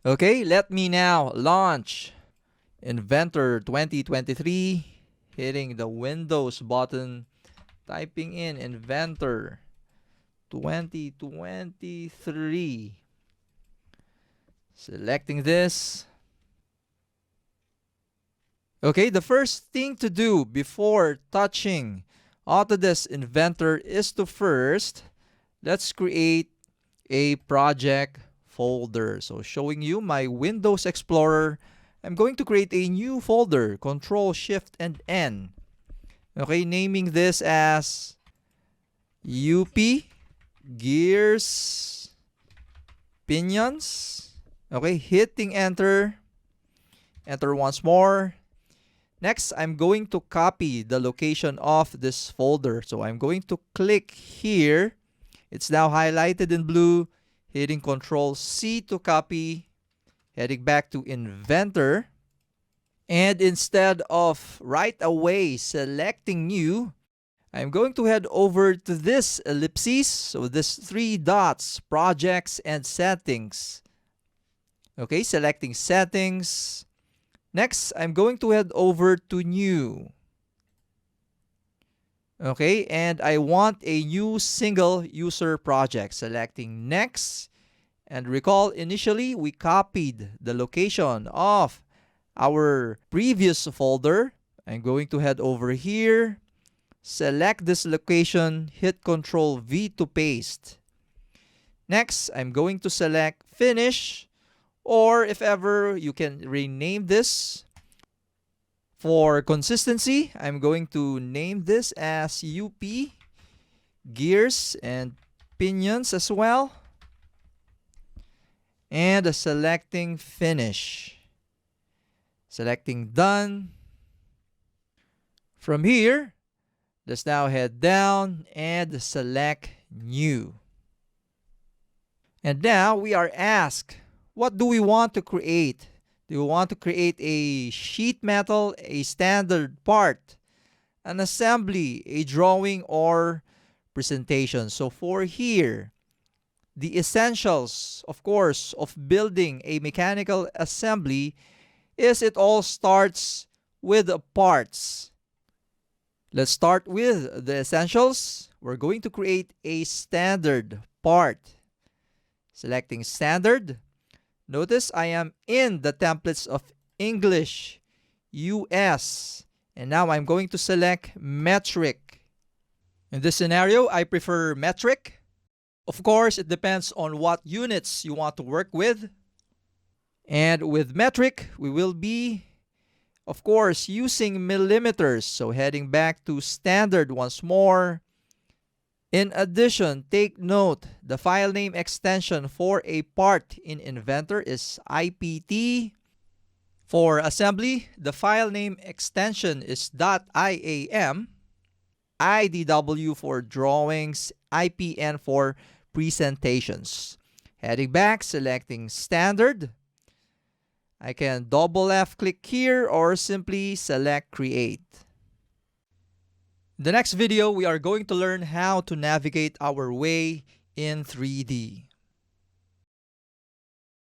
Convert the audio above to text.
Okay, let me now launch Inventor 2023, hitting the Windows button, typing in Inventor 2023, selecting this. Okay, the first thing to do before touching Autodesk Inventor is to first, let's create a project folder. So showing you my Windows Explorer, I'm going to create a new folder, Control Shift and N. Okay, naming this as UP Gears Pinions. Okay, hitting enter. Enter once more. Next, I'm going to copy the location of this folder. So I'm going to click here. It's now highlighted in blue. Hitting Control C to copy. Heading back to Inventor. And instead of right away selecting new, I'm going to head over to this ellipses. So this 3 dots, projects and settings. Okay, selecting settings. Next, I'm going to head over to new. Okay, and I want a new single user project. Selecting next. And recall, initially we copied the location of our previous folder. I'm going to head over here. Select this location, hit Ctrl V to paste. Next, I'm going to select finish, or if ever you can rename this. For consistency, I'm going to name this as UP Gears and Pinions as well. And selecting finish. Selecting done. From here, let's now head down and select new. And now we are asked, what do we want to create? Do we want to create a sheet metal, a standard part, an assembly, a drawing, or presentation? So for here, the essentials, of course, of building a mechanical assembly is it all starts with parts. Let's start with the essentials. We're going to create a standard part. Selecting standard. Notice I am in the templates of English, US, and now I'm going to select metric. In this scenario, I prefer metric. Of course, it depends on what units you want to work with. And with metric, we will be, of course, using millimeters. So heading back to standard once more. In addition, take note, the file name extension for a part in Inventor is IPT. For assembly, the file name extension is .iam. IDW for drawings, IPN for presentations. Heading back, selecting standard. I can double F click here or simply select create. In the next video, we are going to learn how to navigate our way in 3D.